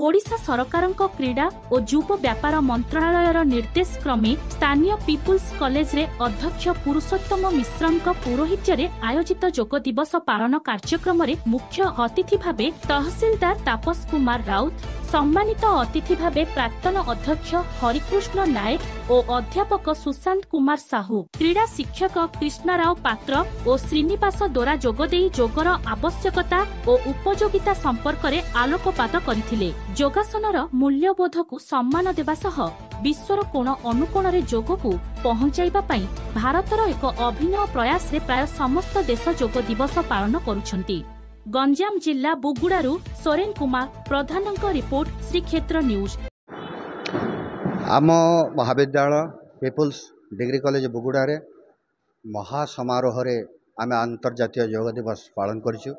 ओडिशा सरकारक क्रीड़ा और युव व्यापार मंत्रालयर निर्देश क्रमे स्थानीय पीपुल्स कॉलेज रे अध्यक्ष पुरुषोत्तम मिश्रଙ୍କ पौरोहित्य आयोजित योग दिवस पालन कार्यक्रम रे मुख्य अतिथि भावे तहसीलदार तापस कुमार राउत, सम्मानित अतिथि भावे प्राक्तन अध्यक्ष हरिकृष्ण नायक और अध्यापक सुशांत कुमार साहू, क्रीड़ा शिक्षक कृष्णराव पात्र और श्रीनिवास दोरा जोगदेई योगर आवश्यकता और उपयोगिता संपर्क में आलोकपात करथिले। योगासनर मूल्यबोध को सम्मान देवा सह विश्वर कोण अनुकोण रे योग को पहुंचाइबा पई भारतर एक अभिनव प्रयास रे प्राय समस्त देश योग दिवस पालन करुछंती। गंजाम जिला बुगुड़ारू सोरेन कुमार प्रधानक रिपोर्ट श्रीक्षेत्र न्यूज। आम महाविद्यालय पीपुल्स डिग्री कॉलेज बुगुड़ा रे महासमारोह रे आमे अंतर्जातीय योग दिवस पालन करिछु।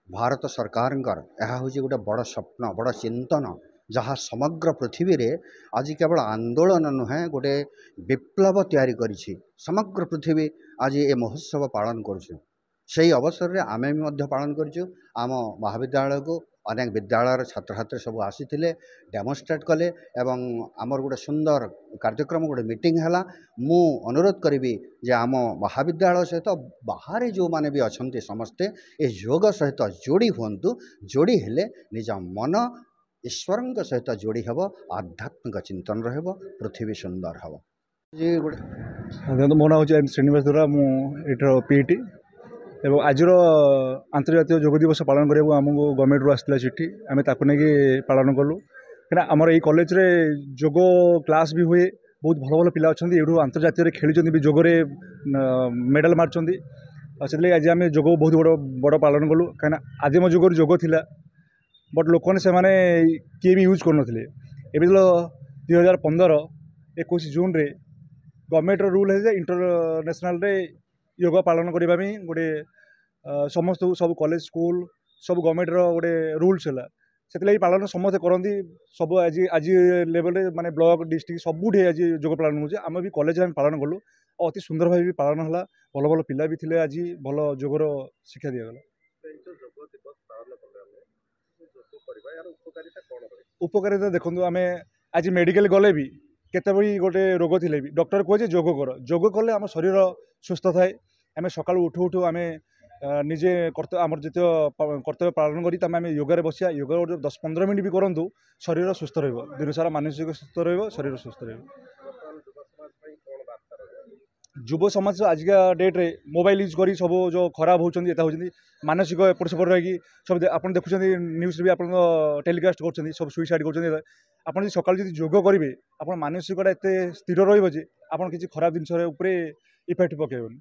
भारत सरकार यह हूँ गोटे बड़ स्वप्न बड़ चिंतन जहाँ समग्र पृथ्वी रे आज केवल आंदोलन नुहे गोटे विप्लव तैयारी करिछि। समग्र पृथ्वी आज ये महोत्सव पालन करुछु। से अवसर रे आमे भी पालन करिछु। आम महाविद्यालय को अनेक विद्यालय छात्र छात्री सब आसीथिले, डेमोन्स्ट्रेट कले एवं आमर गोटे सुंदर कार्यक्रम गोटे मीटिंग हैला। मु अनुरोध करी जे आम महाविद्यालय सहित बाहर जो माने भी अच्छा समस्ते ए योग सहित जोड़ी हुंतु। जोड़ी हेले निज मन ईश्वर सहित जोड़ी हेब, आध्यात्मिक चिंतन रहब, पृथ्वी सुंदर हेब। जी गोटे मो ना हूँ श्रीनिवास दोरा, मुझे पीईटी एवं आज अंतर्जातीय योग दिवस पालन करने आमको गवर्नमेंट रू आसला चिठी, आम ताकू नहीं पालन कलु। कहीं आमर ये कॉलेज रे योग क्लास भी हुए, बहुत भल भल पिला अच्छा ये अंतर्जातीय खेली भी योगरे मेडल मार्चंट। से आज आम योग बहुत बड़ बड़ पालन कलु। कहीं आदिम जुगर योग थिला बट लोक मैंने किए भी यूज करनथिले। एबे 2015-21 जून रे गवर्नमेंट रूल है इंटरनेशनल रे योग पालन करने गोटे समस्त सब कॉलेज स्कूल सब गवर्नमेंट गोटे रूल्स है। से पालन समस्त करती सब आज आज लेवल माने ब्लॉक डिस्ट्रिक्ट सबुठे आज योग पालन हो। आम भी कॉलेज में पालन कलु और अति सुंदर भाव भी पालन है। भल भल पिला भी थे, आज भल योगर शिक्षा दिगला। उपकारिता देखो आम आज मेडिकल गले भी केते भी गोटे रोग थिले भी डॉक्टर कहे योग कर, योग कले आम शरीर सुस्थ थाए। आम सकाल उठू उठू आम निजे आमर जित कर्तव्य पालन करी आम योगार बसिया। योग 10-15 मिनट भी करूँ, शरीर सुस्थ रहिबो, दिन सारा मानसिक सुस्थ रहिबो, शरीर सुस्थ रहिबो। युव समाज आजिका डेट रे मोबाइल यूज करी सब जो खराब होती मानसिक एपट सेपट रही सब आप देखुं न्यूज भी आप टेलीकास्ट कर सब सुइसाइड कर। सकाल जो योग करेंगे आप मानसिकता एत स्थिर रही आप किसी खराब जिनस इफेक्ट पकेबनी।